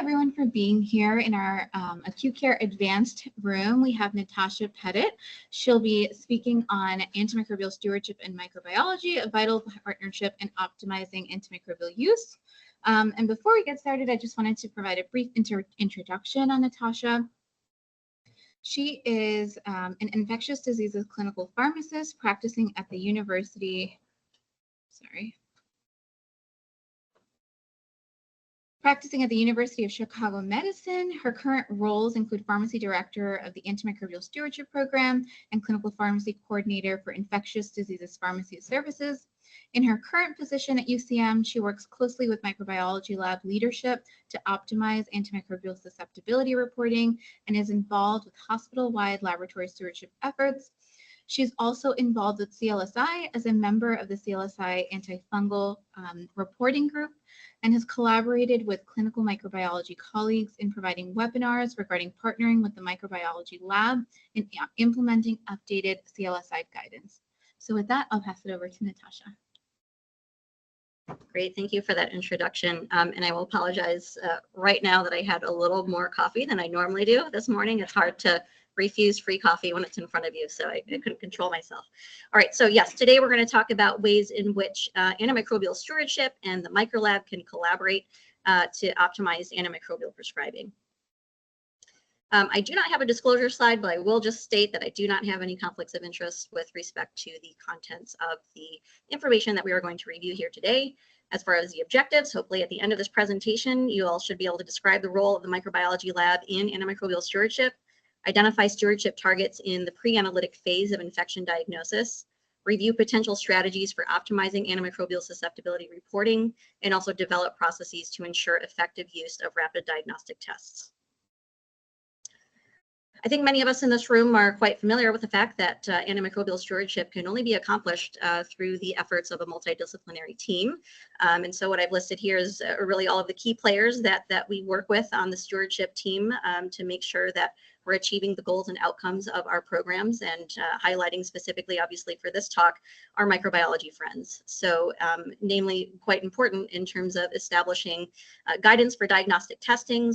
Everyone for being here in our acute care advanced room. We have Natasha Pettit. She'll be speaking on antimicrobial stewardship and microbiology, a vital partnership in optimizing antimicrobial use. And before we get started, I just wanted to provide a brief introduction on Natasha. She is an infectious diseases clinical pharmacist practicing at the University of Chicago Medicine. Her current roles include pharmacy director of the Antimicrobial Stewardship Program and clinical pharmacy coordinator for infectious diseases pharmacy services. In her current position at UCM, she works closely with microbiology lab leadership to optimize antimicrobial susceptibility reporting and is involved with hospital-wide laboratory stewardship efforts. She's also involved with CLSI as a member of the CLSI antifungal reporting group and has collaborated with clinical microbiology colleagues in providing webinars regarding partnering with the microbiology lab in implementing updated CLSI guidance. So with that, I'll pass it over to Natasha. Great, thank you for that introduction. And I will apologize right now that I had a little more coffee than I normally do this morning. It's hard to refuse free coffee when it's in front of you, so I couldn't control myself. All right, so yes, today we're going to talk about ways in which antimicrobial stewardship and the microlab can collaborate to optimize antimicrobial prescribing. I do not have a disclosure slide, but I will just state that I do not have any conflicts of interest with respect to the contents of the information that we are going to review here today. As far as the objectives, hopefully at the end of this presentation, you all should be able to describe the role of the microbiology lab in antimicrobial stewardship, identify stewardship targets in the pre-analytic phase of infection diagnosis, review potential strategies for optimizing antimicrobial susceptibility reporting, and also develop processes to ensure effective use of rapid diagnostic tests. I think many of us in this room are quite familiar with the fact that antimicrobial stewardship can only be accomplished through the efforts of a multidisciplinary team. And so what I've listed here is really all of the key players that we work with on the stewardship team to make sure that we're achieving the goals and outcomes of our programs, and highlighting specifically, obviously, for this talk, our microbiology friends. So namely quite important in terms of establishing guidance for diagnostic testing,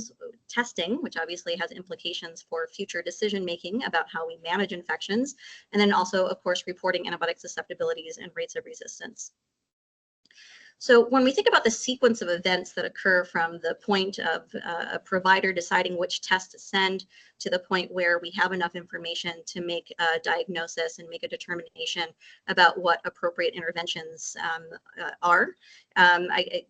which obviously has implications for future decision-making about how we manage infections, and then also, of course, reporting antibiotic susceptibilities and rates of resistance. So when we think about the sequence of events that occur from the point of a provider deciding which test to send to the point where we have enough information to make a diagnosis and make a determination about what appropriate interventions are,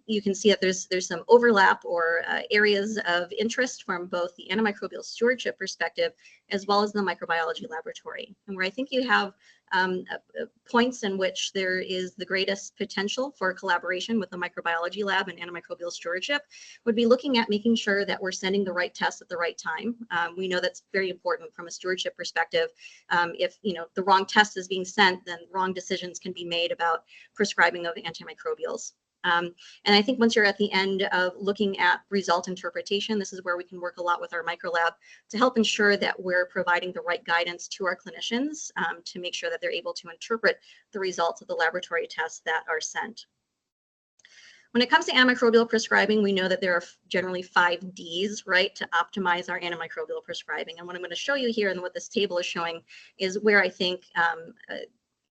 you can see that there's some overlap or areas of interest from both the antimicrobial stewardship perspective as well as the microbiology laboratory. And where I think you have points in which there is the greatest potential for collaboration with the microbiology lab and antimicrobial stewardship would be looking at making sure that we're sending the right tests at the right time. We know that's very important from a stewardship perspective. If the wrong test is being sent, then wrong decisions can be made about prescribing of antimicrobials. And I think once you're at the end of looking at result interpretation, this is where we can work a lot with our microlab to help ensure that we're providing the right guidance to our clinicians to make sure that they're able to interpret the results of the laboratory tests that are sent. When it comes to antimicrobial prescribing, we know that there are generally 5 Ds, right, to optimize our antimicrobial prescribing. And what I'm going to show you here and what this table is showing is where I think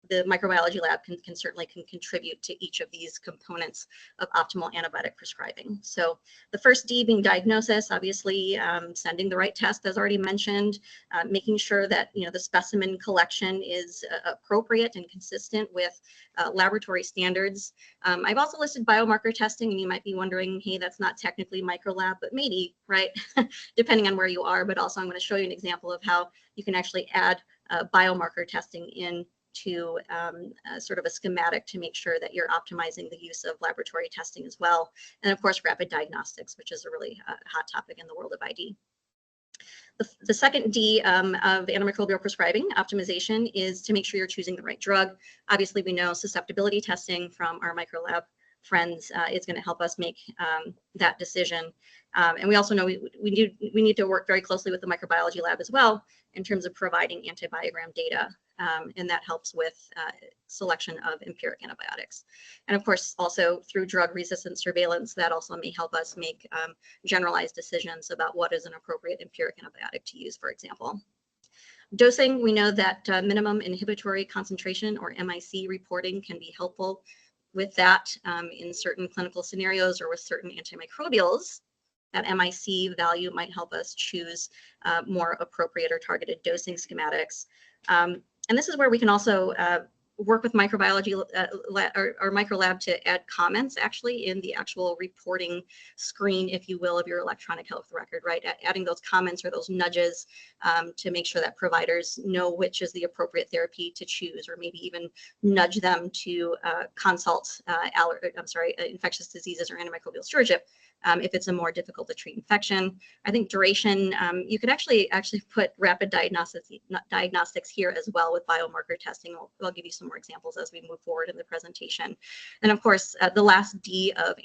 the microbiology lab can certainly contribute to each of these components of optimal antibiotic prescribing. So the first D being diagnosis, obviously sending the right test, as already mentioned, making sure that the specimen collection is appropriate and consistent with laboratory standards. I've also listed biomarker testing, and you might be wondering, hey, that's not technically microlab, but maybe, right, depending on where you are. But also I'm going to show you an example of how you can actually add biomarker testing in to sort of a schematic to make sure that you're optimizing the use of laboratory testing as well. And of course, rapid diagnostics, which is a really hot topic in the world of ID. The second D of antimicrobial prescribing optimization is to make sure you're choosing the right drug. Obviously, we know susceptibility testing from our microlab friends is going to help us make that decision. And we also know we need to work very closely with the microbiology lab as well in terms of providing antibiogram data, and that helps with selection of empiric antibiotics. And of course, also through drug-resistant surveillance, that also may help us make generalized decisions about what is an appropriate empiric antibiotic to use, for example. Dosing, we know that minimum inhibitory concentration, or MIC, reporting can be helpful with that in certain clinical scenarios or with certain antimicrobials. That MIC value might help us choose more appropriate or targeted dosing schematics. And this is where we can also work with microbiology or microlab to add comments actually in the actual reporting screen, if you will, of your electronic health record, right? Adding those comments or those nudges to make sure that providers know which is the appropriate therapy to choose, or maybe even nudge them to consult infectious diseases or antimicrobial stewardship if it's a more difficult to treat infection. I think duration, you could actually put rapid diagnostics here as well with biomarker testing. I'll give you some more examples as we move forward in the presentation. And of course, the last D of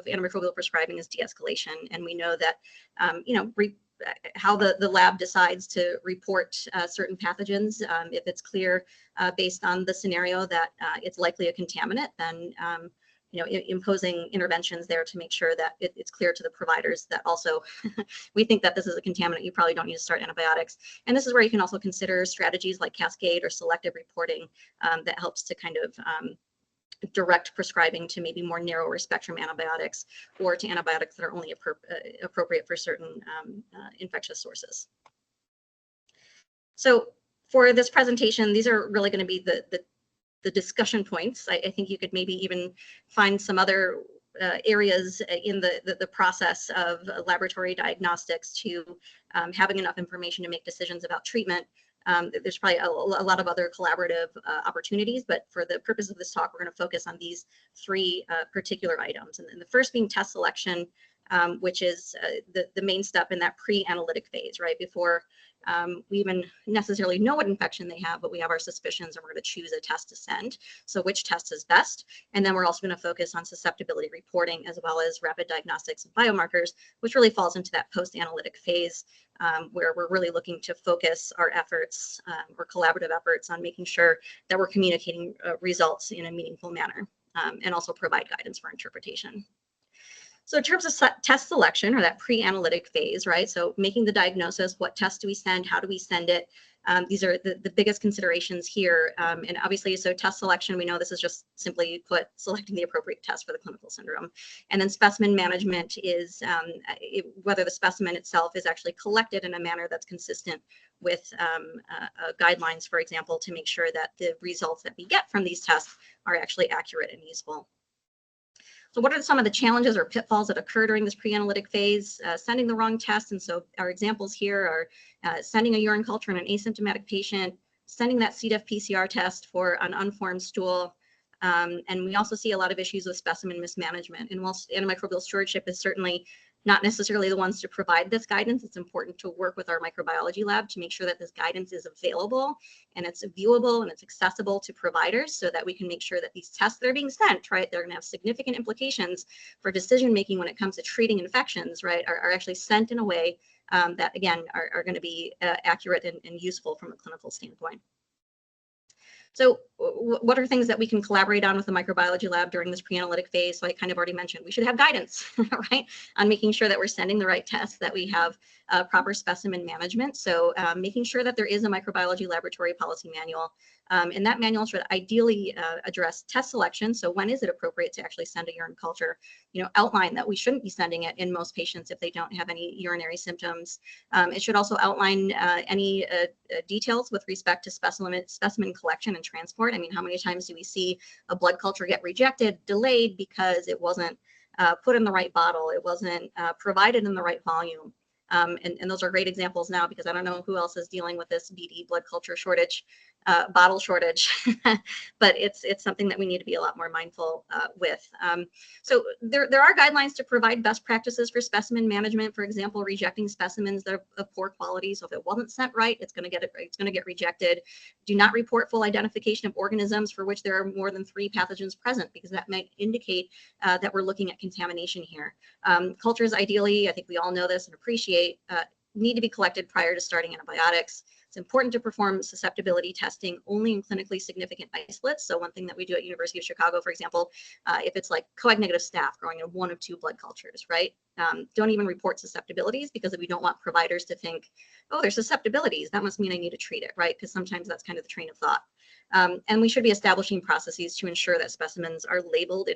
antimicrobial prescribing is de-escalation. And we know that, how the lab decides to report certain pathogens, if it's clear based on the scenario that it's likely a contaminant, then imposing interventions there to make sure that it's clear to the providers that also we think that this is a contaminant, you probably don't need to start antibiotics. And this is where you can also consider strategies like cascade or selective reporting that helps to kind of direct prescribing to maybe more narrower spectrum antibiotics, or to antibiotics that are only appropriate for certain infectious sources. So for this presentation, these are really going to be the discussion points. I think you could maybe even find some other areas in the process of laboratory diagnostics to having enough information to make decisions about treatment. There's probably a lot of other collaborative opportunities, but for the purpose of this talk, we're going to focus on these three particular items. And the first being test selection, which is the main step in that pre-analytic phase, right? Before we even necessarily know what infection they have, but we have our suspicions and we're going to choose a test to send. So which test is best? And then we're also going to focus on susceptibility reporting as well as rapid diagnostics and biomarkers, which really falls into that post-analytic phase where we're really looking to focus our efforts or collaborative efforts on making sure that we're communicating results in a meaningful manner and also provide guidance for interpretation. So in terms of test selection, or that pre-analytic phase, right? So making the diagnosis, what test do we send? How do we send it? These are the biggest considerations here. And obviously, so test selection, we know this is just simply put, selecting the appropriate test for the clinical syndrome. And then specimen management is whether the specimen itself is actually collected in a manner that's consistent with guidelines, for example, to make sure that the results that we get from these tests are actually accurate and useful. So what are some of the challenges or pitfalls that occur during this pre-analytic phase? Sending the wrong test. And so our examples here are sending a urine culture in an asymptomatic patient, sending that C. diff PCR test for an unformed stool. And we also see a lot of issues with specimen mismanagement. And whilst antimicrobial stewardship is certainly not necessarily the ones to provide this guidance, it's important to work with our microbiology lab to make sure that this guidance is available and it's viewable and it's accessible to providers, so that we can make sure that these tests that are being sent, right, they're going to have significant implications for decision making when it comes to treating infections, right, are actually sent in a way that, again, are going to be accurate and useful from a clinical standpoint. So what are things that we can collaborate on with the microbiology lab during this pre-analytic phase? So I kind of already mentioned we should have guidance, right, on making sure that we're sending the right tests, that we have proper specimen management. So making sure that there is a microbiology laboratory policy manual. And that manual should ideally address test selection. So when is it appropriate to actually send a urine culture? Outline that we shouldn't be sending it in most patients if they don't have any urinary symptoms. It should also outline any details with respect to specimen collection and transport. I mean, how many times do we see a blood culture get rejected, delayed because it wasn't put in the right bottle, it wasn't provided in the right volume? And those are great examples now, because I don't know who else is dealing with this BD blood culture shortage bottle shortage, but it's something that we need to be a lot more mindful with. So there are guidelines to provide best practices for specimen management. For example, rejecting specimens that are of poor quality. So if it wasn't sent right, it's going to get rejected. Do not report full identification of organisms for which there are more than 3 pathogens present, because that might indicate that we're looking at contamination here. Cultures, ideally, I think we all know this and appreciate, need to be collected prior to starting antibiotics. It's important to perform susceptibility testing only in clinically significant isolates. So one thing that we do at University of Chicago, for example, if it's like coag-negative staph growing in 1 of 2 blood cultures, right? Don't even report susceptibilities, because we don't want providers to think, oh, there's susceptibilities, that must mean I need to treat it, right? Because sometimes that's kind of the train of thought. And we should be establishing processes to ensure that specimens are labeled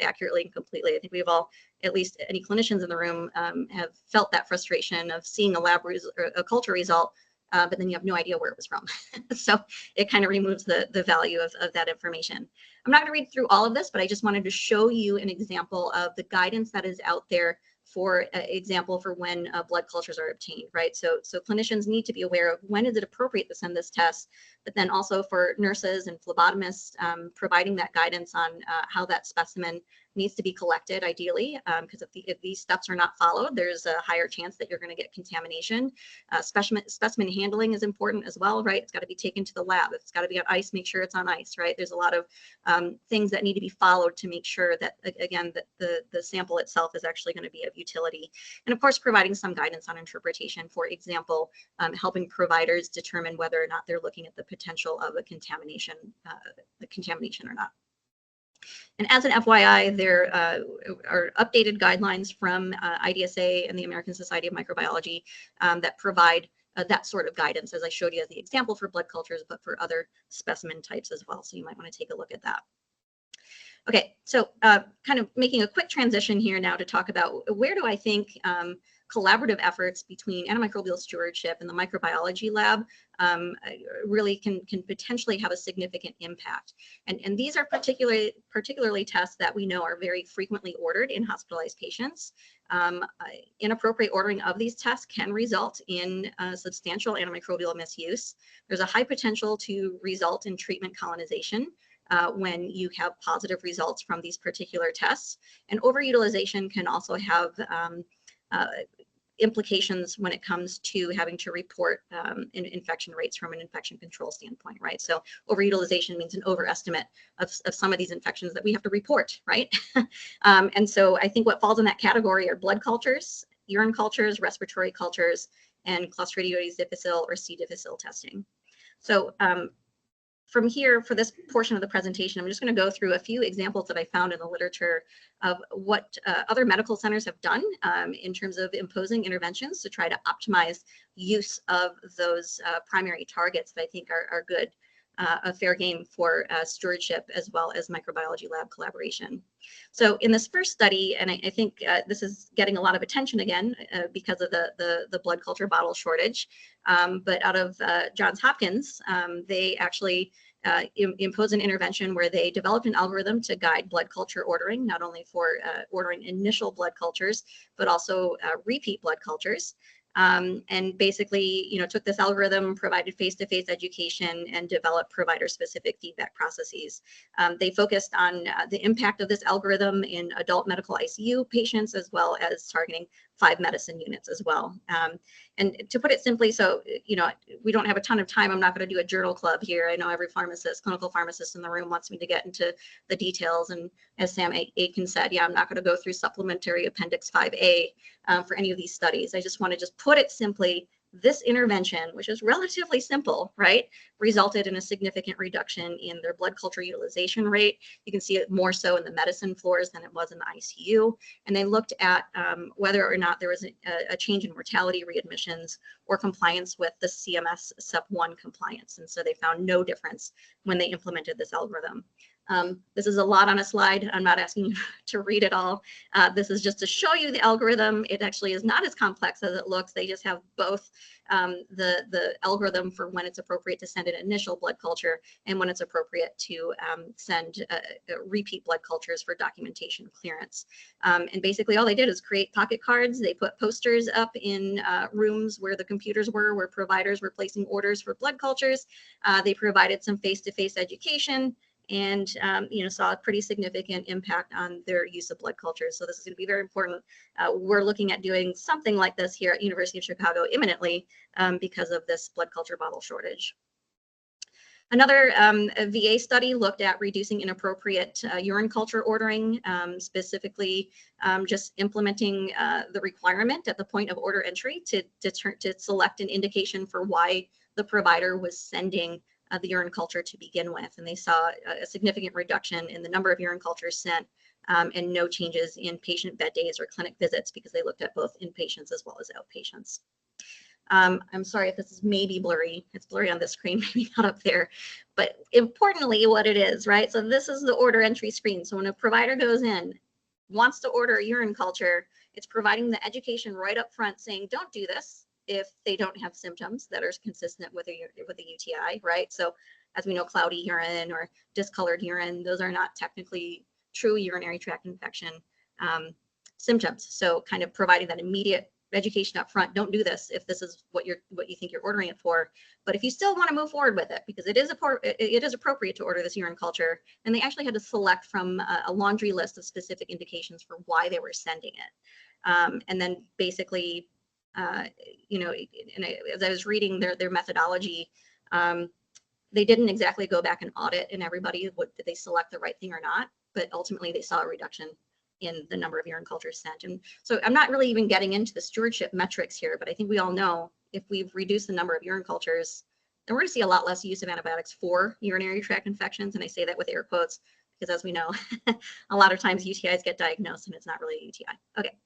accurately and completely. I think we've all, at least any clinicians in the room, have felt that frustration of seeing a culture result, but then you have no idea where it was from. So it kind of removes the value of that information. I'm not going to read through all of this, but I just wanted to show you an example of the guidance that is out there, for example, for when blood cultures are obtained, right? So clinicians need to be aware of when is it appropriate to send this test, but then also for nurses and phlebotomists, providing that guidance on how that specimen needs to be collected, ideally, because if these steps are not followed, there's a higher chance that you're going to get contamination. Specimen handling is important as well, right? It's got to be taken to the lab. If it's got to be on ice, make sure it's on ice, right? There's a lot of things that need to be followed to make sure that, again, that the sample itself is actually going to be of utility. And of course, providing some guidance on interpretation, for example, helping providers determine whether or not they're looking at the potential of a contamination or not. And as an FYI, there are updated guidelines from IDSA and the American Society of Microbiology that provide that sort of guidance, as I showed you as the example for blood cultures, but for other specimen types as well. So you might want to take a look at that. Okay, so kind of making a quick transition here now to talk about where do I think collaborative efforts between antimicrobial stewardship and the microbiology lab really can potentially have a significant impact. And these are particularly tests that we know are very frequently ordered in hospitalized patients. Inappropriate ordering of these tests can result in substantial antimicrobial misuse. There's a high potential to result in treatment colonization when you have positive results from these particular tests. And overutilization can also have implications when it comes to having to report infection rates from an infection control standpoint, right? So overutilization means an overestimate of some of these infections that we have to report, right? And so I think what falls in that category are blood cultures, urine cultures, respiratory cultures, and Clostridioides difficile or C. difficile testing. So from here, for this portion of the presentation, I'm just going to go through a few examples that I found in the literature of what other medical centers have done in terms of imposing interventions to try to optimize use of those primary targets that I think are good, a fair game for stewardship as well as microbiology lab collaboration. So in this first study, and I think this is getting a lot of attention again because of the blood culture bottle shortage, but out of Johns Hopkins, they actually imposed an intervention where they developed an algorithm to guide blood culture ordering, not only for ordering initial blood cultures, but also repeat blood cultures. And basically, took this algorithm, provided face-to-face education, and developed provider-specific feedback processes. They focused on the impact of this algorithm in adult medical ICU patients, as well as targeting 5 medicine units as well. And to put it simply, so, we don't have a ton of time. I'm not going to do a journal club here. I know every clinical pharmacist in the room wants me to get into the details. And as Sam Aiken said, yeah, I'm not going to go through supplementary appendix 5A for any of these studies. I just want to put it simply. This intervention, which is relatively simple, right, resulted in a significant reduction in their blood culture utilization rate. You can see it more so in the medicine floors than it was in the ICU. And they looked at whether or not there was a change in mortality, readmissions, or compliance with the CMS SUP1 compliance. And so they found no difference when they implemented this algorithm. This is a lot on a slide. I'm not asking you to read it all. This is just to show you the algorithm. It actually is not as complex as it looks. They just have both the algorithm for when it's appropriate to send an initial blood culture and when it's appropriate to send repeat blood cultures for documentation clearance. And basically all they did is create pocket cards. They put posters up in rooms where the computers were, where providers were placing orders for blood cultures. They provided some face-to-face education, and saw a pretty significant impact on their use of blood cultures. So this is going to be very important. We're looking at doing something like this here at University of Chicago imminently because of this blood culture bottle shortage. Another VA study looked at reducing inappropriate urine culture ordering, specifically just implementing the requirement at the point of order entry to select an indication for why the provider was sending the urine culture to begin with. And they saw a significant reduction in the number of urine cultures sent and no changes in patient bed days or clinic visits because they looked at both inpatients as well as outpatients. I'm sorry if this is maybe blurry. It's blurry on this screen, maybe not up there. But importantly, what it is, right? So this is the order entry screen. So when a provider goes in, wants to order a urine culture, it's providing the education right up front saying, don't do this if they don't have symptoms that are consistent with a UTI, right? So as we know, cloudy urine or discolored urine, those are not technically true urinary tract infection symptoms. So kind of providing that immediate education up front. Don't do this if this is what you think you're ordering it for. But if you still want to move forward with it, because it is appropriate to order this urine culture, and they actually had to select from a laundry list of specific indications for why they were sending it. And then basically, as I was reading their methodology, they didn't exactly go back and audit and everybody, did they select the right thing or not? But ultimately they saw a reduction in the number of urine cultures sent. And so I'm not really even getting into the stewardship metrics here, but I think we all know if we've reduced the number of urine cultures, then we're going to see a lot less use of antibiotics for urinary tract infections. And I say that with air quotes, because as we know, a lot of times UTIs get diagnosed and it's not really a UTI. Okay.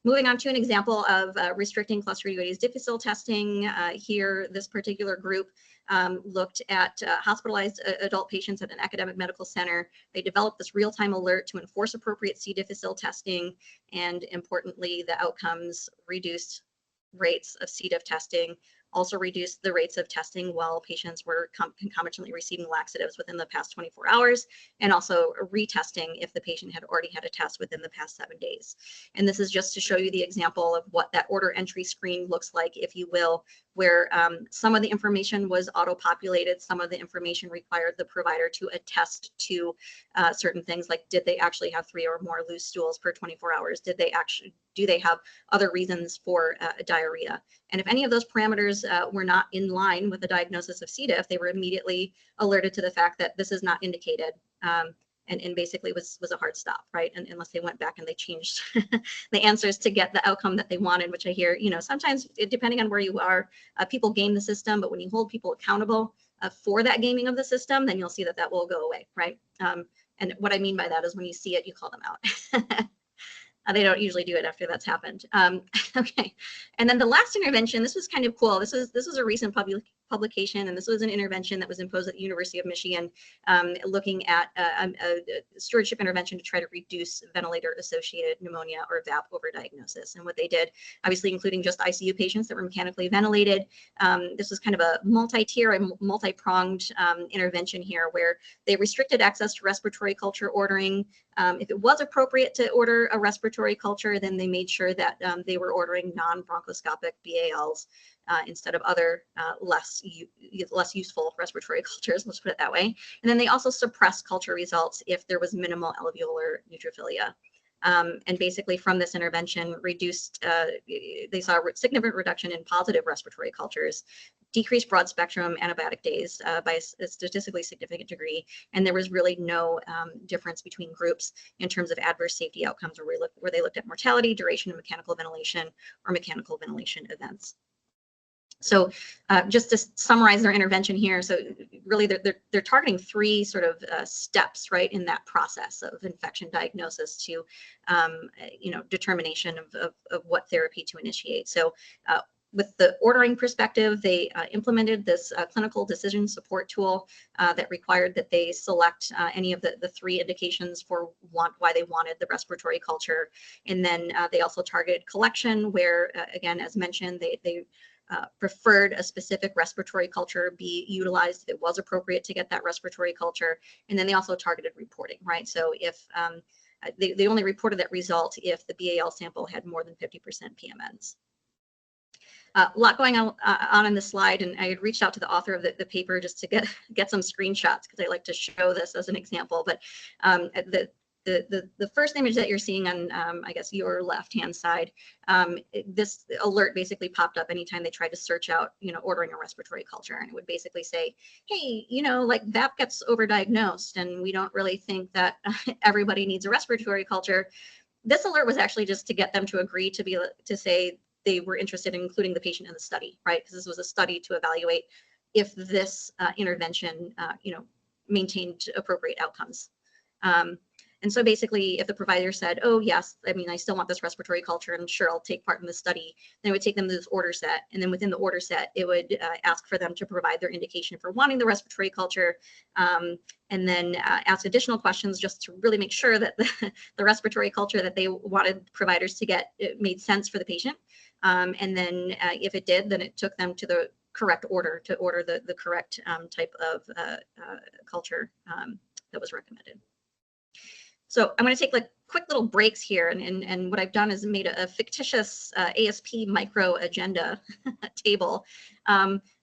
Moving on to an example of restricting Clostridioides difficile testing. Here, this particular group looked at hospitalized adult patients at an academic medical center. They developed this real-time alert to enforce appropriate C. difficile testing, and importantly, the outcomes reduced rates of C. diff testing, also reduced the rates of testing while patients were concomitantly receiving laxatives within the past 24 hours, and also retesting if the patient had already had a test within the past 7 days. And this is just to show you the example of what that order entry screen looks like, if you will, where some of the information was auto-populated, some of the information required the provider to attest to certain things, like did they actually have 3 or more loose stools per 24 hours? Do they have other reasons for diarrhea? And if any of those parameters were not in line with the diagnosis of C. diff, they were immediately alerted to the fact that this is not indicated. And basically was a hard stop, right? And unless they went back and they changed the answers to get the outcome that they wanted, which I hear, sometimes depending on where you are, people game the system, but when you hold people accountable for that gaming of the system, then you'll see that will go away, right? And what I mean by that is when you see it, you call them out. They don't usually do it after that's happened. Okay, and then the last intervention, this was kind of cool. This was a recent publication, and this was an intervention that was imposed at the University of Michigan, looking at a stewardship intervention to try to reduce ventilator-associated pneumonia or VAP overdiagnosis. And what they did, obviously including just ICU patients that were mechanically ventilated, this was kind of a multi-tier, multi-pronged intervention here, where they restricted access to respiratory culture ordering. If it was appropriate to order a respiratory culture, then they made sure that they were ordering non-bronchoscopic BALs instead of other less useful respiratory cultures, let's put it that way. And then they also suppressed culture results if there was minimal alveolar neutrophilia. And basically from this intervention they saw a significant reduction in positive respiratory cultures, decreased broad spectrum antibiotic days by a statistically significant degree. And there was really no difference between groups in terms of adverse safety outcomes where they looked at mortality, duration of mechanical ventilation, or mechanical ventilation events. So just to summarize their intervention here, so really they're targeting 3 sort of steps, right, in that process of infection diagnosis to determination of what therapy to initiate. So with the ordering perspective, they implemented this clinical decision support tool that required that they select any of the three indications for why they wanted the respiratory culture. And then they also targeted collection, where, again, as mentioned, they preferred a specific respiratory culture be utilized if it was appropriate to get that respiratory culture. And then they also targeted reporting, right? So if they only reported that result if the BAL sample had more than 50% PMNs. A lot going on in this slide, and I had reached out to the author of the paper just to get some screenshots because I like to show this as an example. But the first image that you're seeing on, I guess, your left-hand side, this alert basically popped up anytime they tried to search out, ordering a respiratory culture, and it would basically say, hey, like VAP gets overdiagnosed, and we don't really think that everybody needs a respiratory culture. This alert was actually just to get them to agree to say they were interested in including the patient in the study, right? Because this was a study to evaluate if this intervention, maintained appropriate outcomes. And so basically, if the provider said, oh, yes, I still want this respiratory culture, and sure, I'll take part in the study, then it would take them to this order set. And then within the order set, it would ask for them to provide their indication for wanting the respiratory culture, and then ask additional questions just to really make sure that the respiratory culture that they wanted providers to get, it made sense for the patient. And then if it did, then it took them to the correct order to order the correct type of culture that was recommended. So I'm going to take like quick little breaks here, and what I've done is made a fictitious ASP micro agenda table.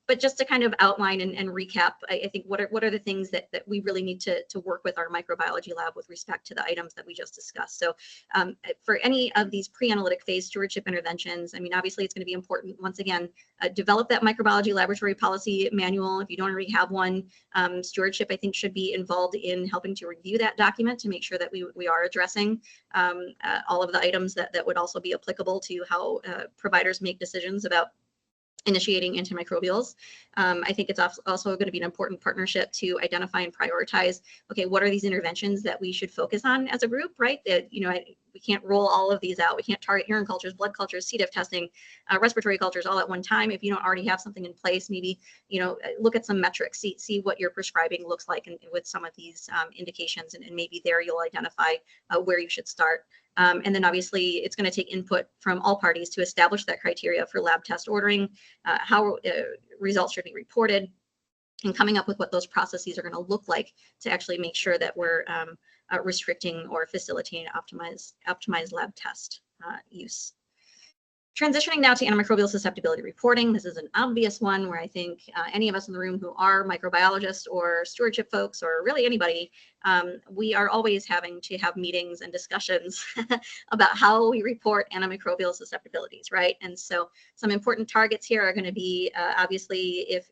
But just to kind of outline and recap, I think what are the things that we really need to work with our microbiology lab with respect to the items that we just discussed. So for any of these pre-analytic phase stewardship interventions, obviously it's going to be important, once again, develop that microbiology laboratory policy manual. If you don't already have one, stewardship, I think, should be involved in helping to review that document to make sure that we are addressing all of the items that would also be applicable to how providers make decisions about initiating antimicrobials. I think it's also going to be an important partnership to identify and prioritize, okay, what are these interventions that we should focus on as a group, right? That, we can't roll all of these out. We can't target urine cultures, blood cultures, C. diff testing, respiratory cultures all at one time. If you don't already have something in place, maybe, look at some metrics, see what your prescribing looks like with some of these indications, and maybe there you'll identify where you should start. And then obviously it's going to take input from all parties to establish that criteria for lab test ordering, how results should be reported, and coming up with what those processes are going to look like to actually make sure that we're restricting or facilitating optimized lab test use. Transitioning now to antimicrobial susceptibility reporting. This is an obvious one where I think any of us in the room who are microbiologists or stewardship folks, or really anybody, we are always having to have meetings and discussions about how we report antimicrobial susceptibilities, right? And so some important targets here are going to be obviously if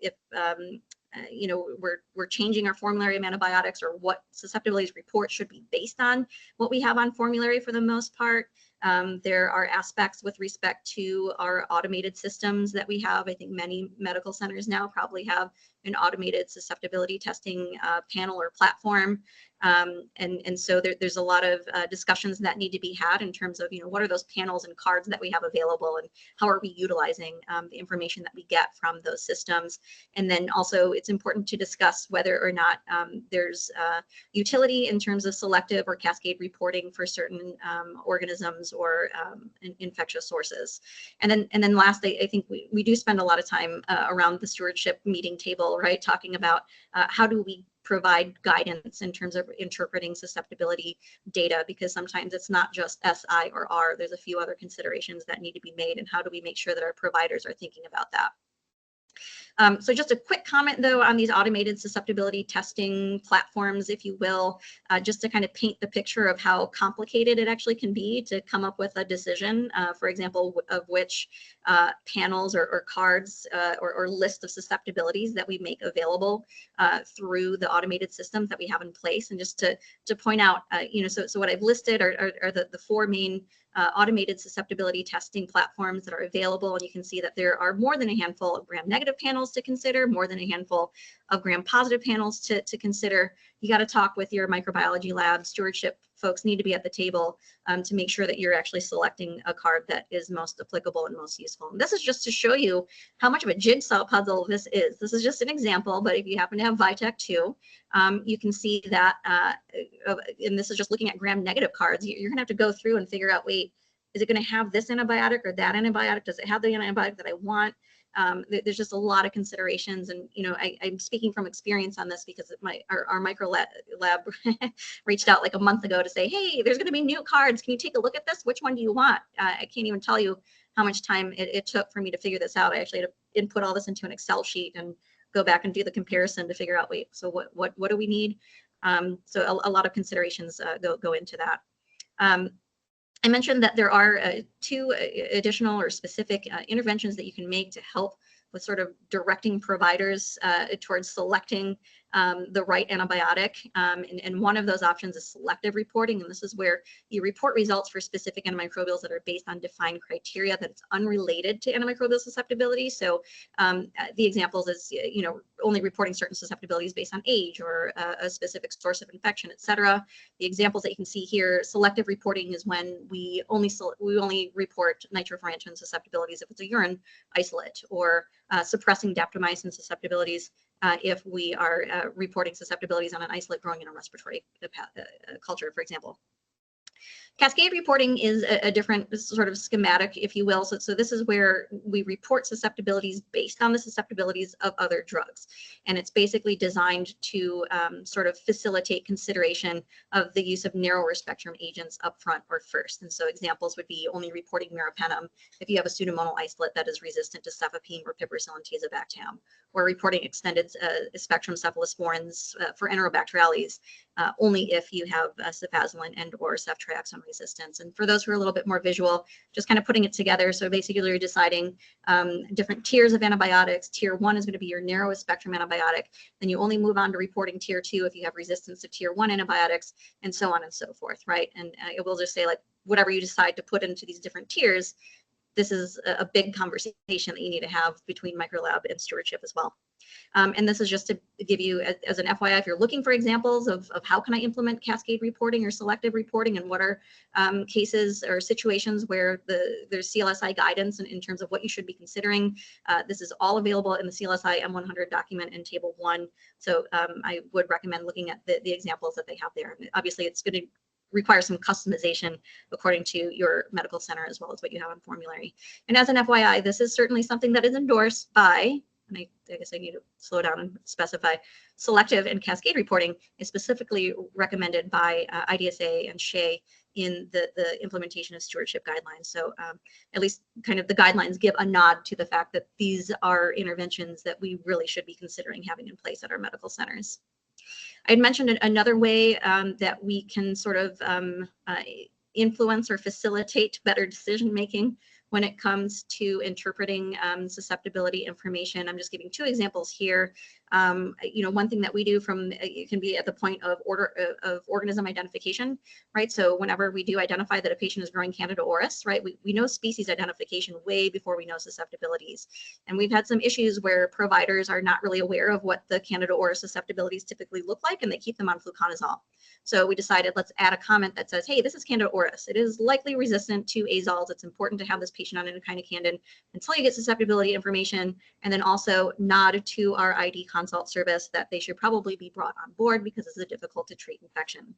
we're changing our formulary of antibiotics, or what susceptibilities report should be based on what we have on formulary for the most part. There are aspects with respect to our automated systems that we have. I think many medical centers now probably have an automated susceptibility testing panel or platform. And so there's a lot of discussions that need to be had in terms of, what are those panels and cards that we have available, and how are we utilizing the information that we get from those systems. And then also it's important to discuss whether or not there's utility in terms of selective or cascade reporting for certain organisms or infectious sources. And then last, I think we do spend a lot of time around the stewardship meeting table, right, talking about how do we provide guidance in terms of interpreting susceptibility data, because sometimes it's not just SI or R. There's a few other considerations that need to be made, and how do we make sure that our providers are thinking about that. So just a quick comment, though, on these automated susceptibility testing platforms, if you will, just to kind of paint the picture of how complicated it actually can be to come up with a decision, for example, of which panels or cards or list of susceptibilities that we make available through the automated systems that we have in place. And just to point out, so what I've listed are the four main automated susceptibility testing platforms that are available. And you can see that there are more than a handful of gram-negative panels to consider, more than a handful of gram-positive panels to consider. you got to talk with your microbiology lab. Stewardship folks need to be at the table to make sure that you're actually selecting a card that is most applicable and most useful. And this is just to show you how much of a jigsaw puzzle this is. This is just an example, but if you happen to have Vitek too, you can see that, and this is just looking at gram-negative cards, you're gonna have to go through and figure out, wait, is it gonna have this antibiotic or that antibiotic? Does it have the antibiotic that I want? There's just a lot of considerations, and I'm speaking from experience on this because our micro lab reached out like a month ago to say, hey, there's going to be new cards. Can you take a look at this? Which one do you want? I can't even tell you how much time it took for me to figure this out. I actually had to input all this into an Excel sheet and go back and do the comparison to figure out, wait, so what do we need? So a lot of considerations go into that. I mentioned that there are 2 additional or specific interventions that you can make to help with sort of directing providers towards selecting the right antibiotic. And one of those options is selective reporting. And this is where you report results for specific antimicrobials that are based on defined criteria that's unrelated to antimicrobial susceptibility. So the examples is, only reporting certain susceptibilities based on age or a specific source of infection, et cetera. The examples that you can see here, selective reporting is when we only report nitrofurantoin susceptibilities if it's a urine isolate, or suppressing daptomycin susceptibility if we are reporting susceptibilities on an isolate growing in a respiratory culture, for example. Cascade reporting is a different sort of schematic, if you will. So this is where we report susceptibilities based on the susceptibilities of other drugs. And it's basically designed to sort of facilitate consideration of the use of narrower spectrum agents up front or first. And so examples would be only reporting meropenem if you have a pseudomonal isolate that is resistant to cefepime or piperacillin tazobactam, or reporting extended spectrum cephalosporins for Enterobacterales only if you have cefazolin and or ceftriaxone resistance. And for those who are a little bit more visual, just kind of putting it together. So basically you're deciding different tiers of antibiotics. Tier 1 is going to be your narrowest spectrum antibiotic. Then you only move on to reporting tier 2 if you have resistance to tier 1 antibiotics, and so on and so forth, right? And it will just say, like, whatever you decide to put into these different tiers, this is a big conversation that you need to have between microlab and stewardship as well. And this is just to give you as an FYI, if you're looking for examples of how can I implement cascade reporting or selective reporting, and what are cases or situations where there's CLSI guidance in terms of what you should be considering. This is all available in the CLSI M100 document in table 1. So I would recommend looking at the examples that they have there. And obviously it's going to require some customization according to your medical center as well as what you have on formulary. And as an FYI, this is certainly something that is endorsed by, and I guess I need to slow down and specify, selective and cascade reporting is specifically recommended by IDSA and SHEA in the implementation of stewardship guidelines. So at least kind of the guidelines give a nod to the fact that these are interventions that we really should be considering having in place at our medical centers. I had mentioned another way that we can sort of influence or facilitate better decision making when it comes to interpreting susceptibility information. I'm just giving 2 examples here. One thing that we do it can be at the point of organism identification, right? So whenever we do identify that a patient is growing Candida auris, right, we know species identification way before we know susceptibilities. And we've had some issues where providers are not really aware of what the Candida auris susceptibilities typically look like, and they keep them on fluconazole. So we decided, let's add a comment that says, hey, this is Candida auris. It is likely resistant to azoles. It's important to have this patient on enokinocandin until you get susceptibility information, and then also nod to our ID consult service that they should probably be brought on board because this is a difficult to treat infection.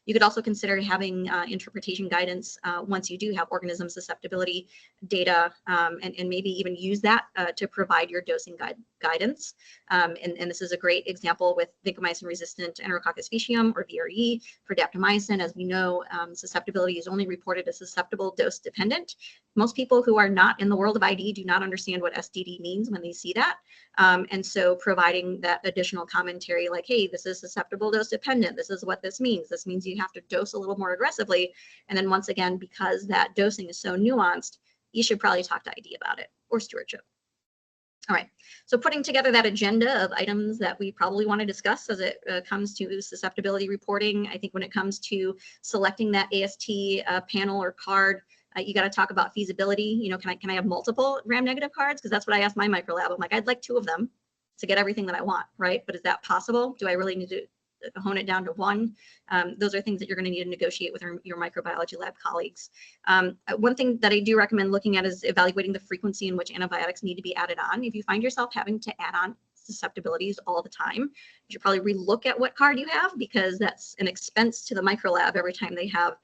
You could also consider having interpretation guidance once you do have organism susceptibility data, and maybe even use that to provide your dosing guidance. And this is a great example with vancomycin-resistant Enterococcus faecium, or VRE, for daptomycin. As we know, susceptibility is only reported as susceptible dose dependent. Most people who are not in the world of ID do not understand what SDD means when they see that. And so providing that additional commentary like, hey, this is susceptible dose dependent. This is what this means. This means you have to dose a little more aggressively. And then once again, because that dosing is so nuanced, you should probably talk to ID about it, or stewardship. All right, so putting together that agenda of items that we probably want to discuss as it comes to susceptibility reporting. I think when it comes to selecting that AST panel or card, you got to talk about feasibility. Can I have multiple gram-negative cards? Because that's what I asked my microlab. I'm like, I'd like 2 of them to get everything that I want, right? But is that possible? Do I really need to hone it down to one. Those are things that you're going to need to negotiate with your microbiology lab colleagues. One thing that I do recommend looking at is evaluating the frequency in which antibiotics need to be added on. If you find yourself having to add on susceptibilities all the time, you should probably relook at what card you have, because that's an expense to the microlab every time they have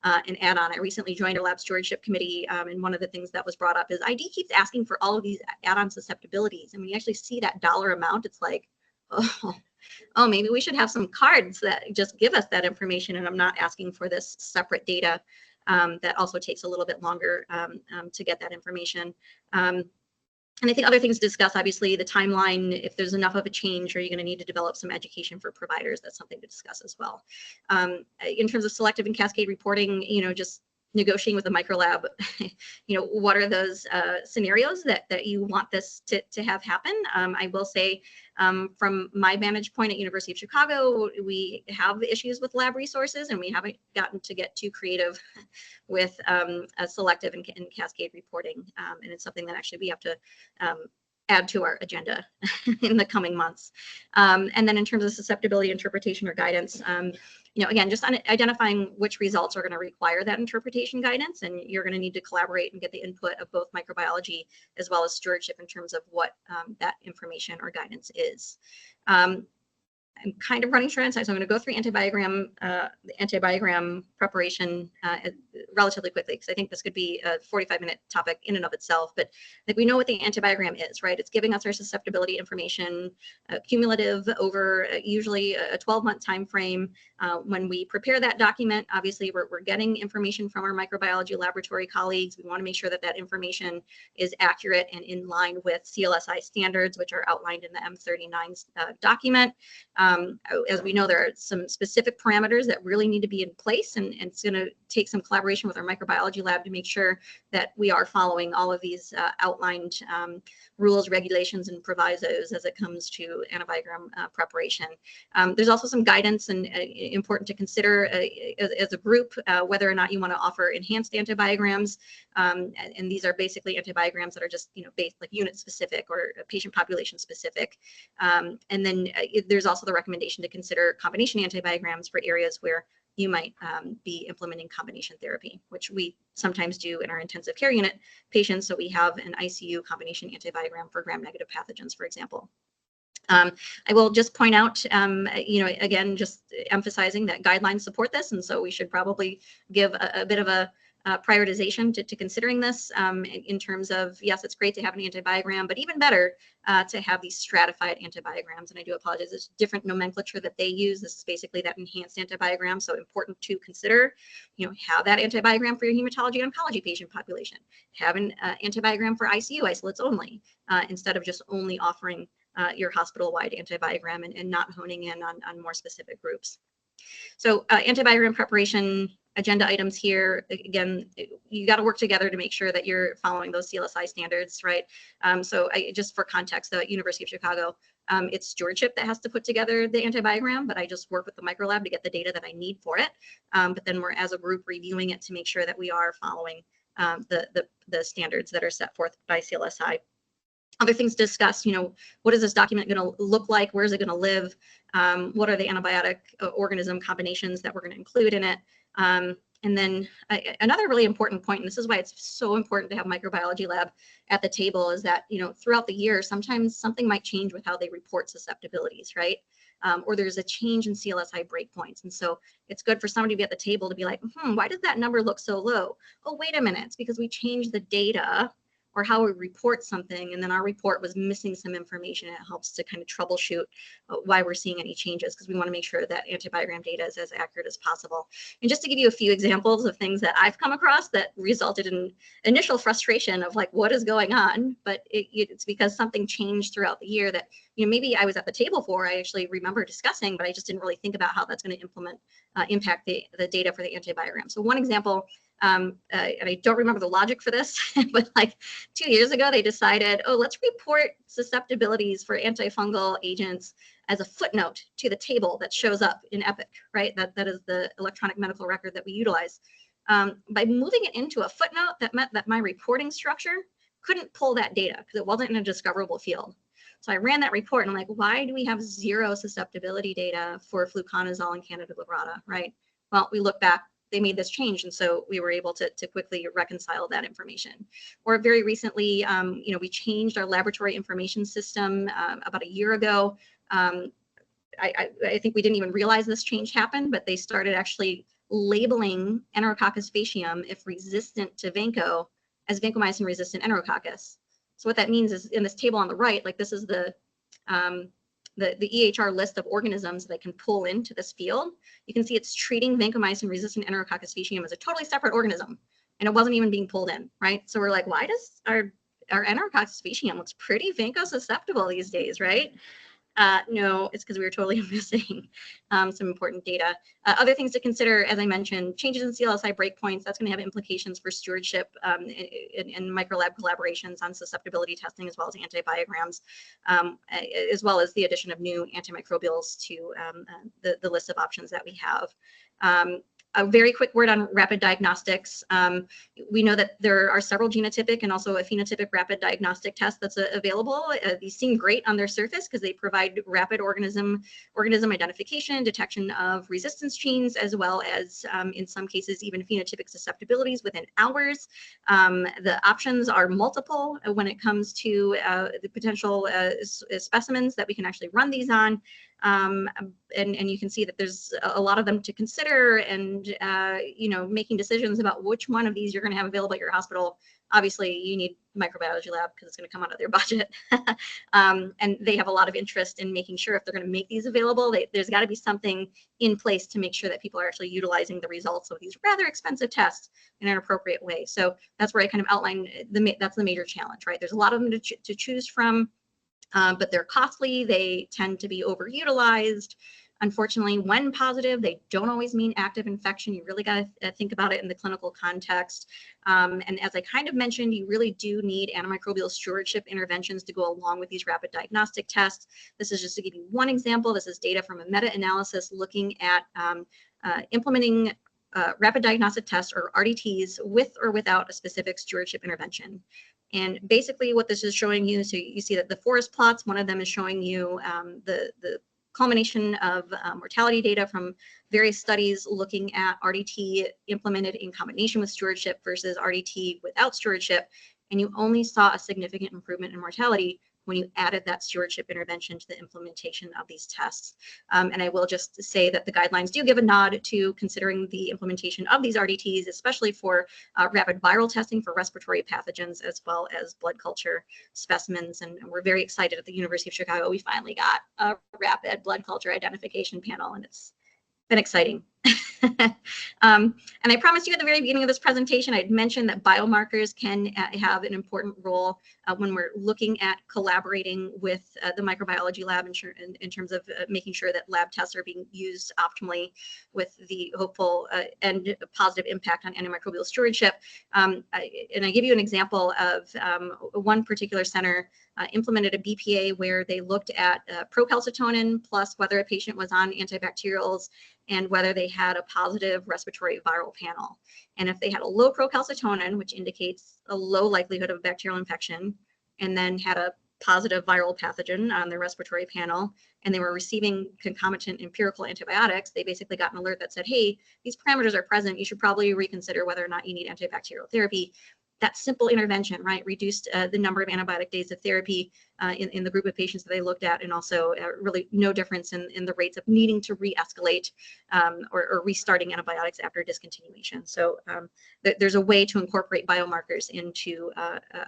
an add-on. I recently joined a lab stewardship committee, and one of the things that was brought up is ID keeps asking for all of these add-on susceptibilities. And when you actually see that dollar amount, it's like, oh, maybe we should have some cards that just give us that information, and I'm not asking for this separate data that also takes a little bit longer to get that information. And I think other things to discuss, obviously, the timeline, if there's enough of a change, or you're going to need to develop some education for providers, that's something to discuss as well. In terms of selective and cascade reporting, just negotiating with the microlab, what are those scenarios that you want this to have happen? I will say, from my vantage point at University of Chicago, we have issues with lab resources, and we haven't gotten to get too creative with a selective and cascade reporting. And it's something that actually we have to add to our agenda in the coming months. And then in terms of susceptibility interpretation or guidance, again, just identifying which results are going to require that interpretation guidance, and you're going to need to collaborate and get the input of both microbiology as well as stewardship in terms of what that information or guidance is. I'm kind of running short on time, so I'm going to go through the antibiogram preparation relatively quickly, because I think this could be a 45-minute topic in and of itself. But like, we know what the antibiogram is, right? It's giving us our susceptibility information, cumulative over usually a 12-month time frame. When we prepare that document, obviously we're getting information from our microbiology laboratory colleagues. We want to make sure that that information is accurate and in line with CLSI standards, which are outlined in the M39 document. As we know, there are some specific parameters that really need to be in place, and it's going to take some collaboration with our microbiology lab to make sure that we are following all of these outlined rules, regulations, and provisos as it comes to antibiogram preparation. There's also some guidance and important to consider as a group, whether or not you want to offer enhanced antibiograms. And these are basically antibiograms that are just based like unit specific or patient population specific. And then there's also the recommendation to consider combination antibiograms for areas where you might be implementing combination therapy, which we sometimes do in our intensive care unit patients. So we have an ICU combination antibiogram for gram-negative pathogens, for example. I will just point out, again, just emphasizing that guidelines support this, and so we should probably give a bit of a prioritization to considering this in terms of, yes, it's great to have an antibiogram, but even better to have these stratified antibiograms. And I do apologize, there's different nomenclature that they use. This is basically that enhanced antibiogram, so important to consider. Have that antibiogram for your hematology oncology patient population. Have an antibiogram for ICU isolates only, instead of just only offering your hospital-wide antibiogram and not honing in on more specific groups. So antibiogram preparation agenda items here, again, you got to work together to make sure that you're following those CLSI standards, right? So just for context, the University of Chicago, it's stewardship that has to put together the antibiogram, but I just work with the microlab to get the data that I need for it. But then we're, as a group, reviewing it to make sure that we are following the standards that are set forth by CLSI. Other things to discuss, what is this document going to look like? Where is it going to live? What are the antibiotic organism combinations that we're going to include in it? And then another really important point, and this is why it's so important to have microbiology lab at the table, is that, throughout the year, sometimes something might change with how they report susceptibilities, right? Or there's a change in CLSI breakpoints. And so it's good for somebody to be at the table to be like, why does that number look so low? Oh, wait a minute, it's because we changed the data or how we report something, and then our report was missing some information. It helps to kind of troubleshoot why we're seeing any changes, because we want to make sure that antibiogram data is as accurate as possible. And just to give you a few examples of things that I've come across that resulted in initial frustration of like, what is going on? But it's because something changed throughout the year that maybe I was at the table for, I actually remember discussing, but I just didn't really think about how that's going to impact the data for the antibiogram. So one example, and I don't remember the logic for this, but like 2 years ago, they decided, oh, let's report susceptibilities for antifungal agents as a footnote to the table that shows up in EPIC, right? That is the electronic medical record that we utilize. By moving it into a footnote, that meant that my reporting structure couldn't pull that data because it wasn't in a discoverable field. So I ran that report and I'm like, why do we have 0 susceptibility data for fluconazole and Candida glabrata, right? Well, we look back, they made this change, and so we were able to quickly reconcile that information. Or very recently, we changed our laboratory information system about a year ago. I think we didn't even realize this change happened, but they started actually labeling Enterococcus faecium, if resistant to vanco, as vancomycin resistant Enterococcus. So what that means is, in this table on the right, like this is the EHR list of organisms that can pull into this field. You can see it's treating vancomycin resistant Enterococcus faecium as a totally separate organism, and it wasn't even being pulled in, right? So we're like, why does our Enterococcus faecium looks pretty vanco susceptible these days, right? No, it's because we were totally missing some important data. Other things to consider, as I mentioned, changes in CLSI breakpoints. That's going to have implications for stewardship and microlab collaborations on susceptibility testing, as well as antibiograms, as well as the addition of new antimicrobials to the list of options that we have. A very quick word on rapid diagnostics. We know that there are several genotypic and also a phenotypic rapid diagnostic test that's available. These seem great on their surface because they provide rapid organism identification, detection of resistance genes, as well as, in some cases, even phenotypic susceptibilities within hours. The options are multiple when it comes to the potential specimens that we can actually run these on. And you can see that there's a lot of them to consider, and making decisions about which one of these you're going to have available at your hospital. Obviously, you need microbiology lab because it's going to come out of their budget, and they have a lot of interest in making sure if they're going to make these available, there's got to be something in place to make sure that people are actually utilizing the results of these rather expensive tests in an appropriate way. So that's where I kind of outline that's the major challenge, right? There's a lot of them to choose from. But they're costly. They tend to be overutilized. Unfortunately, when positive, they don't always mean active infection. You really got to think about it in the clinical context. And as I kind of mentioned, you really do need antimicrobial stewardship interventions to go along with these rapid diagnostic tests. This is just to give you one example. This is data from a meta-analysis looking at implementing rapid diagnostic tests, or RDTs, with or without a specific stewardship intervention. And basically what this is showing you, so you see that the forest plots, one of them is showing you the culmination of mortality data from various studies looking at RDT implemented in combination with stewardship versus RDT without stewardship. And you only saw a significant improvement in mortality when you added that stewardship intervention to the implementation of these tests. And I will just say that the guidelines do give a nod to considering the implementation of these RDTs, especially for rapid viral testing for respiratory pathogens, as well as blood culture specimens. And we're very excited at the University of Chicago. We finally got a rapid blood culture identification panel, and it's been exciting. And I promised you at the very beginning of this presentation, I'd mentioned that biomarkers can have an important role when we're looking at collaborating with the microbiology lab in terms of making sure that lab tests are being used optimally with the hopeful and positive impact on antimicrobial stewardship. And I give you an example of one particular center implemented a BPA where they looked at procalcitonin plus whether a patient was on antibacterials and whether they had a positive respiratory viral panel. And if they had a low procalcitonin, which indicates a low likelihood of bacterial infection, and then had a positive viral pathogen on their respiratory panel, and they were receiving concomitant empirical antibiotics, they basically got an alert that said, hey, these parameters are present. You should probably reconsider whether or not you need antibacterial therapy. That simple intervention, right, reduced the number of antibiotic days of therapy in the group of patients that they looked at, and also really no difference in the rates of needing to re-escalate or restarting antibiotics after discontinuation. So there's a way to incorporate biomarkers into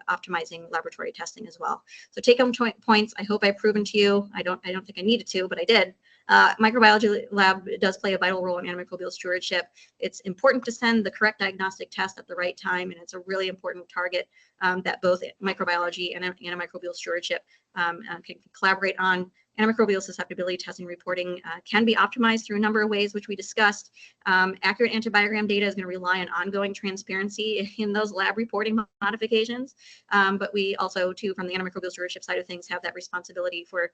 optimizing laboratory testing as well. So take-home points. I hope I've proven to you. I don't think I needed to, but I did. Microbiology lab does play a vital role in antimicrobial stewardship. It's important to send the correct diagnostic test at the right time, and it's a really important target that both microbiology and antimicrobial stewardship can collaborate on. Antimicrobial susceptibility testing reporting can be optimized through a number of ways, which we discussed. Accurate antibiogram data is going to rely on ongoing transparency in those lab reporting modifications. But we also, too, from the antimicrobial stewardship side of things, have that responsibility for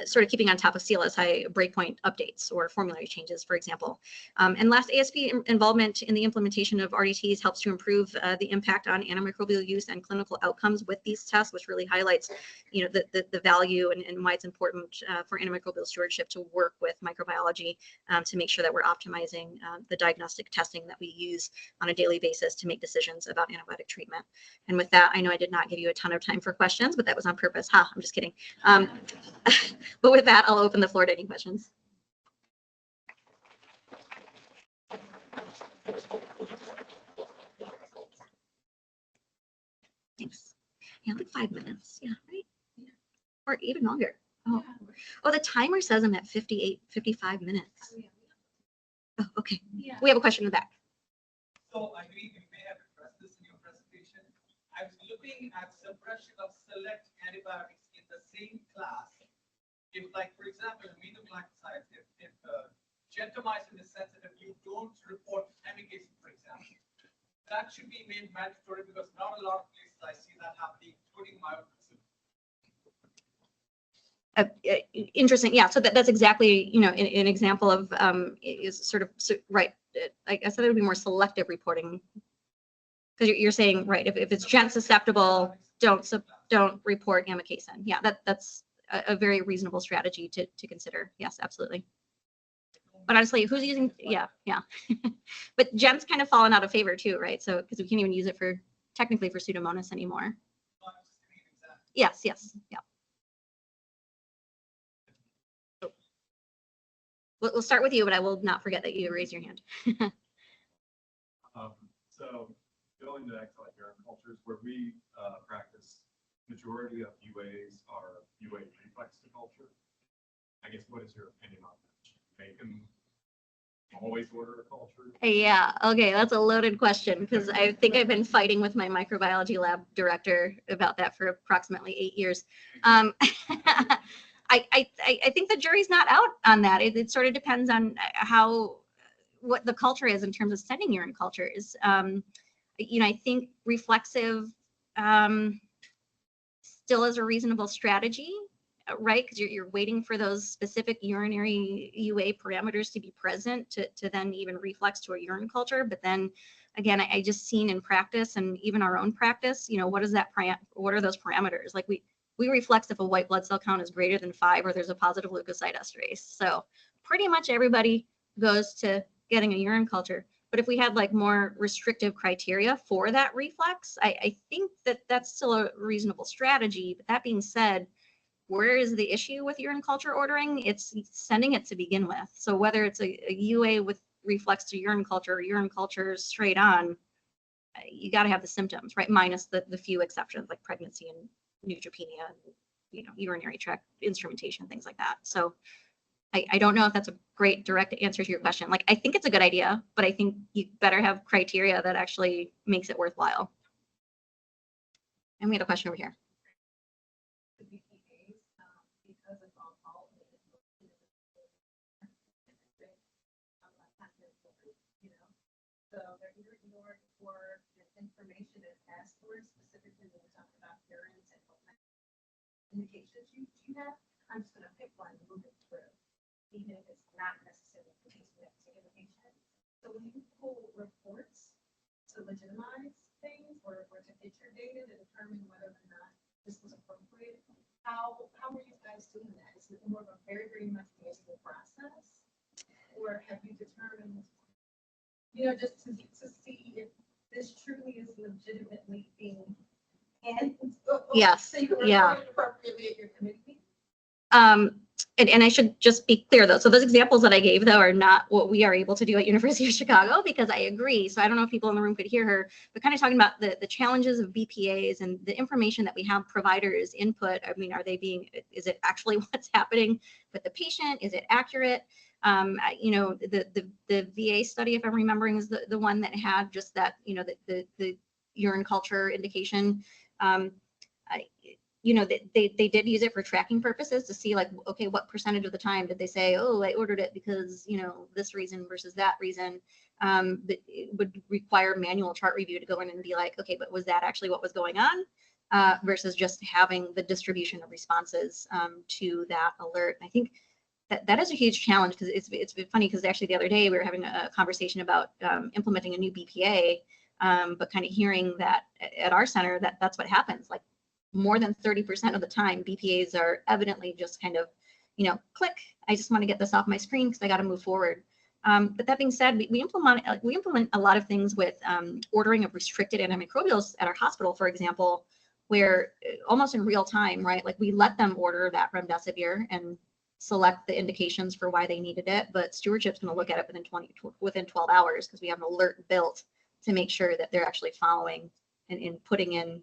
sort of keeping on top of CLSI breakpoint updates or formulary changes, for example. And last, ASP involvement in the implementation of RDTs helps to improve the impact on antimicrobial use and clinical outcomes with these tests, which really highlights, you know, the value and why it's important for antimicrobial stewardship to work with microbiology to make sure that we're optimizing the diagnostic testing that we use on a daily basis to make decisions about antibiotic treatment. And with that, I know I did not give you a ton of time for questions, but that was on purpose. Ha, I'm just kidding. But with that, I'll open the floor to any questions. Thanks. Yeah, like 5 minutes. Yeah, right? Yeah. Or even longer. Oh. Oh, the timer says I'm at 55 minutes. Oh, okay. Yeah. We have a question in the back. So I believe you may have addressed this in your presentation. I was looking at suppression of select antibiotics in the same class. If, like, for example, aminoglycosides, if gentamicin is sensitive, you don't report amikacin, for example. That should be made mandatory because not a lot of places I see that happening, including my own facility. Interesting. Yeah, so that's exactly, you know, an example of is sort of right. I said there would be more selective reporting because you're saying, right, if it's gent susceptible, don't report amikacin. Yeah, that's a very reasonable strategy to consider. Yes, absolutely. But honestly, who's using? Yeah. But gent's kind of fallen out of favor too, right? So because we can't even use it for technically for Pseudomonas anymore. Yes. Yeah. We'll start with you, but I will not forget that you raise your hand. So going back to like urine cultures where we practice, majority of UAs are UA reflex to culture. I guess what is your opinion on that? Make them always order a culture? Yeah, okay, that's a loaded question because I think I've been fighting with my microbiology lab director about that for approximately 8 years. I think the jury's not out on that. It sort of depends on what the culture is in terms of sending urine cultures. You know, I think reflexive still is a reasonable strategy, right? Because you're waiting for those specific urinary UA parameters to be present to then even reflex to a urine culture. But then again, I just seen in practice and even our own practice, you know, what are those parameters? Like we reflex if a white blood cell count is greater than 5 or there's a positive leukocyte esterase. So pretty much everybody goes to getting a urine culture. But if we had like more restrictive criteria for that reflex, I think that's still a reasonable strategy. But that being said, where is the issue with urine culture ordering? It's sending it to begin with. So whether it's a UA with reflex to urine culture or urine culture straight on, you got to have the symptoms, right? Minus the few exceptions like pregnancy and neutropenia, and, you know, urinary tract instrumentation, things like that. So I don't know if that's a great direct answer to your question. Like, I think it's a good idea, but I think you better have criteria that actually makes it worthwhile. And we had a question over here. So they're either ignored or information is asked for, specifically when we talk about urines and what kind of indications you have. I'm just going to pick one and move it through, even if it's not necessarily the case with that particular patient. So when you pull reports to legitimize things or to get your data to determine whether or not this was appropriate, how are you guys doing that? Is it more of a very, very much manual process? Or have you determined, you know, just to see if this truly is legitimately being handled? Yes. So you yeah. Appropriately at your committee? And I should just be clear though. So those examples that I gave though are not what we are able to do at University of Chicago, because I agree. So I don't know if people in the room could hear her, but kind of talking about the challenges of BPAs and the information that we have providers input. I mean, is it actually what's happening with the patient? Is it accurate? You know, the VA study, if I'm remembering, is the one that had just that, you know, the urine culture indication. You know, they did use it for tracking purposes to see like, okay, what percentage of the time did they say, oh, I ordered it because, you know, this reason versus that reason. But it would require manual chart review to go in and be like, okay, but was that actually what was going on? versus just having the distribution of responses to that alert. And I think that is a huge challenge because it's been funny because actually the other day we were having a conversation about implementing a new BPA, but kind of hearing that at our center that's what happens. Like more than 30% of the time, BPAs are evidently just kind of, click. I just want to get this off my screen because I got to move forward. But that being said, we implement a lot of things with ordering of restricted antimicrobials at our hospital, for example, where almost in real time, right? Like we let them order that remdesivir and select the indications for why they needed it, but stewardship's going to look at it within 12 hours because we have an alert built to make sure that they're actually following and putting in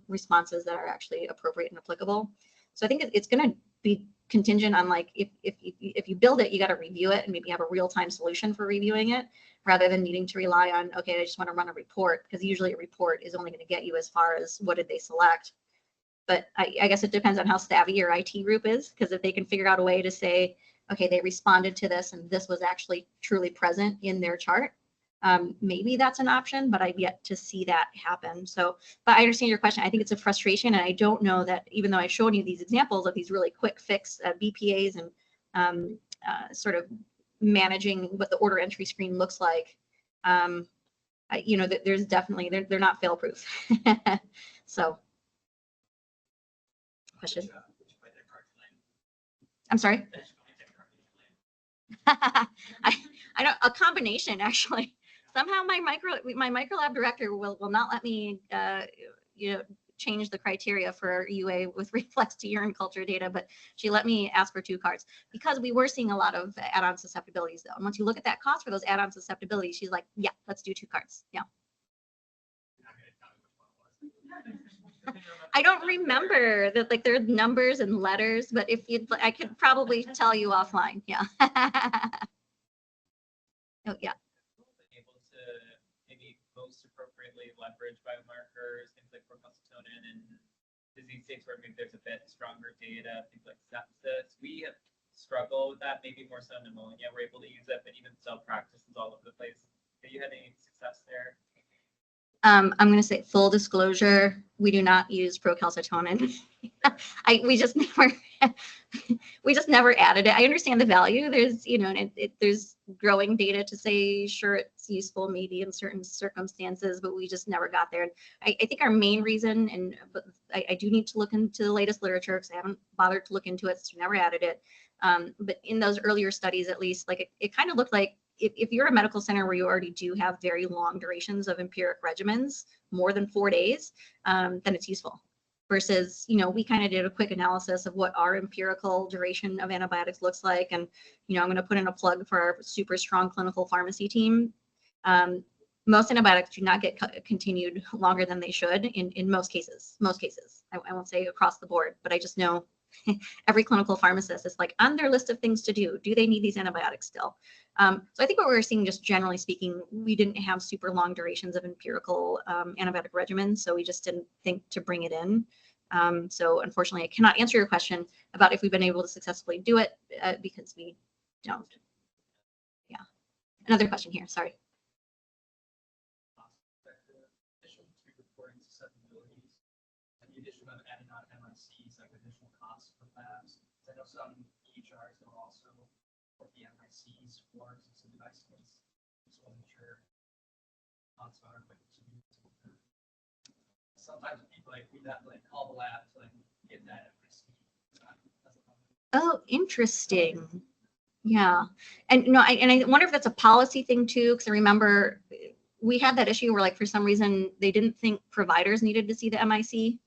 responses that are actually appropriate and applicable. So I think it's going to be contingent on like if you build it, you got to review it and maybe have a real-time solution for reviewing it rather than needing to rely on, okay, I just want to run a report, because usually a report is only going to get you as far as what did they select. But I guess it depends on how savvy your IT group is, because if they can figure out a way to say, okay, they responded to this and this was actually truly present in their chart, maybe that's an option, but I've yet to see that happen. So, but I understand your question. I think it's a frustration, and I don't know that even though I've shown you these examples of these really quick fix BPAs and sort of managing what the order entry screen looks like, there's definitely, they're not fail proof. So. Question. I'm sorry. I don't, a combination actually. Somehow my microlab director will not let me change the criteria for UA with reflex to urine culture data, but she let me ask for 2 cards because we were seeing a lot of add-on susceptibilities though. And once you look at that cost for those add-on susceptibilities, she's like, yeah, let's do 2 cards. Yeah. I don't remember that, like there are numbers and letters, but if you'd, I could probably tell you offline. Yeah. Oh, yeah. Able to maybe most appropriately leverage biomarkers, things like procalcitonin and disease states where maybe there's a bit stronger data, things like sepsis. We have struggled with that, maybe more so in pneumonia. We're able to use it, but even cell practices all over the place. Have you had any success there? I'm going to say full disclosure, we do not use procalcitonin. We just never added it. I understand the value. There's, there's growing data to say, sure, it's useful maybe in certain circumstances, but we just never got there. And I think our main reason, but I do need to look into the latest literature because I haven't bothered to look into it, so never added it. But in those earlier studies, at least, like it kind of looked like if you're a medical center where you already do have very long durations of empiric regimens, more than 4 days, then it's useful. Versus, we kind of did a quick analysis of what our empirical duration of antibiotics looks like. And, I'm going to put in a plug for our super strong clinical pharmacy team. Most antibiotics do not get continued longer than they should in most cases. I won't say across the board, but I just know every clinical pharmacist is like on their list of things to do. Do they need these antibiotics still? So I think what we're seeing, just generally speaking, we didn't have super long durations of empirical antibiotic regimens, so we just didn't think to bring it in. So unfortunately, I cannot answer your question about if we've been able to successfully do it because we don't. Yeah. Another question here. Sorry. The addition of adding on MICs, like additional costs for labs. I know some EHRs will also put the MICs for some device kits. Just wasn't sure. Sometimes people like we have to like call the lab to like get that MIC. Oh, interesting. Yeah, and I wonder if that's a policy thing too, because I remember we had that issue where like for some reason they didn't think providers needed to see the MIC.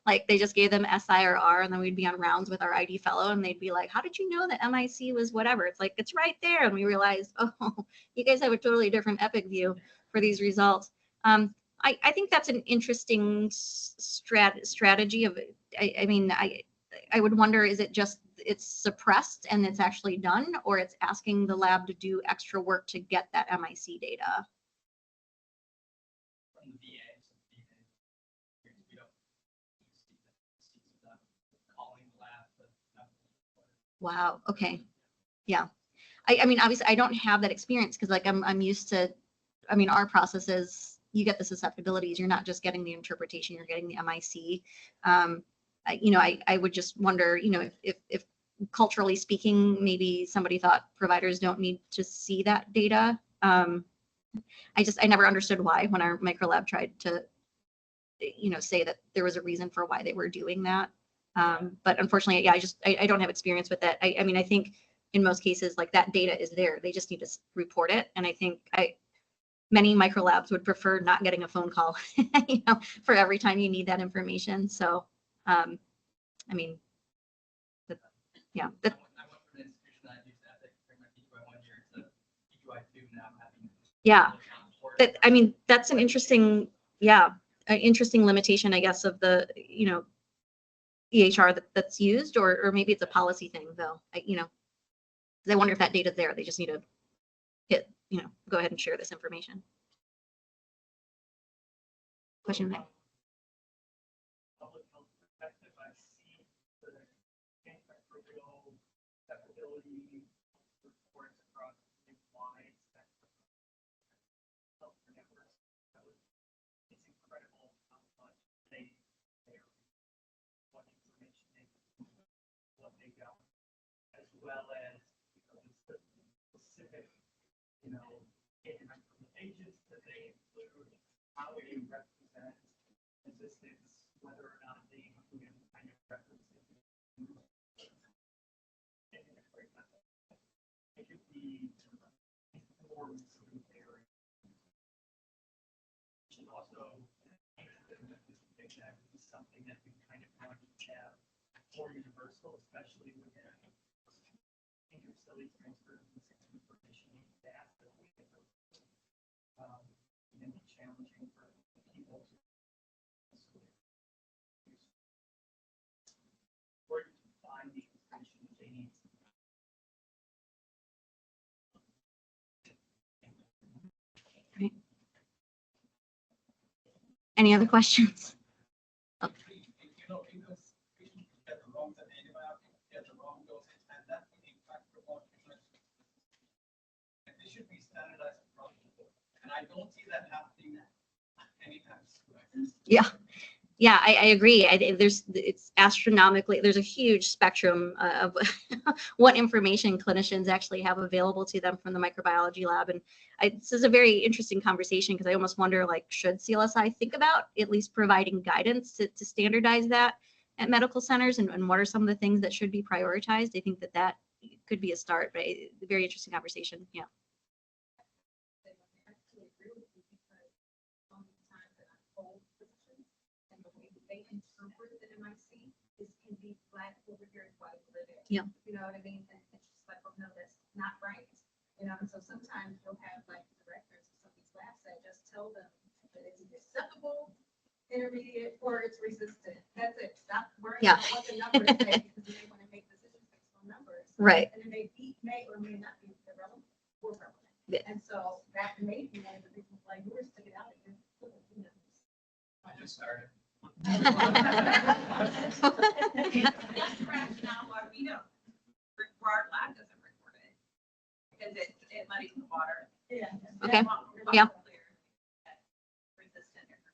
Like they just gave them SI or R, and then we'd be on rounds with our ID fellow and they'd be like, how did you know that MIC was whatever? It's like, it's right there. And we realized, oh, you guys have a totally different epic view for these results. I think that's an interesting strategy of, I would wonder, is it just it's suppressed and it's actually done, or it's asking the lab to do extra work to get that MIC data? From the VA, we don't calling the lab. Wow. Okay. Yeah. I mean, obviously, I don't have that experience because, like, I'm used to. I mean, our processes you get the susceptibilities. You're not just getting the interpretation, you're getting the MIC. I would just wonder, if culturally speaking, maybe somebody thought providers don't need to see that data. I never understood why when our microlab tried to, say that there was a reason for why they were doing that. But unfortunately, yeah, I don't have experience with that. I mean, I think in most cases, like that data is there. They just need to report it. And I think many microlabs would prefer not getting a phone call, for every time you need that information. So, I mean, yeah. I went from an institution that used ethics during my PQI 1 year to PQI 2 now having. Yeah. I mean, that's an interesting, an interesting limitation, I guess, of the, EHR that's used, or maybe it's a policy thing though. I wonder if that data's there. They just need to hit, go ahead and share this information. Question, Mike? Public health perspective, I see the antimicrobial acceptability reports across a wide spectrum of healthcare networks. It's incredible how much they share, what information what they got, as well as the specific, antimicrobial agents that they include, how they represent resistance, whether or not they include any kind of references. It could be informed through their and also exactly something that we kind of want to have more universal, especially when interstellar transfer of information that we can be challenging for people to where to find the information that they need. Right. Any other questions? Because patients get the wrong antibiotic, get the wrong dosage, and that could impact remote infection. And this should be standardized across the board. And I don't see that happening anytime soon. Yeah, I agree. It's astronomically, there's a huge spectrum of what information clinicians actually have available to them from the microbiology lab. And this is a very interesting conversation because I almost wonder, like, should CLSI think about at least providing guidance to standardize that at medical centers, and what are some of the things that should be prioritized? I think that could be a start, but a very interesting conversation. Yeah. They interpret the MIC can be black over here and white over there. Yeah. You know what I mean? And it's just like, oh no, that's not right. And so sometimes you'll have like directors of some of these labs that just tell them that it's acceptable, intermediate, or it's resistant. That's it. Stop worrying about what the numbers say, because they want to make decisions based on numbers. Right. And it may or may not be irrelevant or relevant. Yeah. And so that may be one of the reasons why you were sticking out. I just started. That's rationale why we don't, where our lab doesn't report it, because it muddies the water. Yeah. Okay. Yeah. Resistant or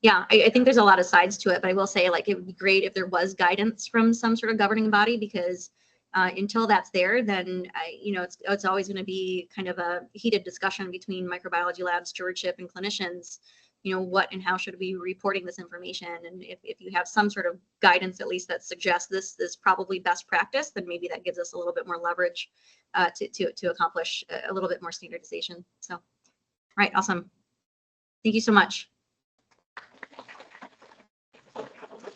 Yeah, I think there's a lot of sides to it, but I will say, like, it would be great if there was guidance from some sort of governing body, because until that's there, then it's always going to be kind of a heated discussion between microbiology labs, stewardship, and clinicians. What and how should we be reporting this information? And if you have some sort of guidance, at least that suggests this is probably best practice, then maybe that gives us a little bit more leverage to accomplish a little bit more standardization. So, all right, awesome. Thank you so much.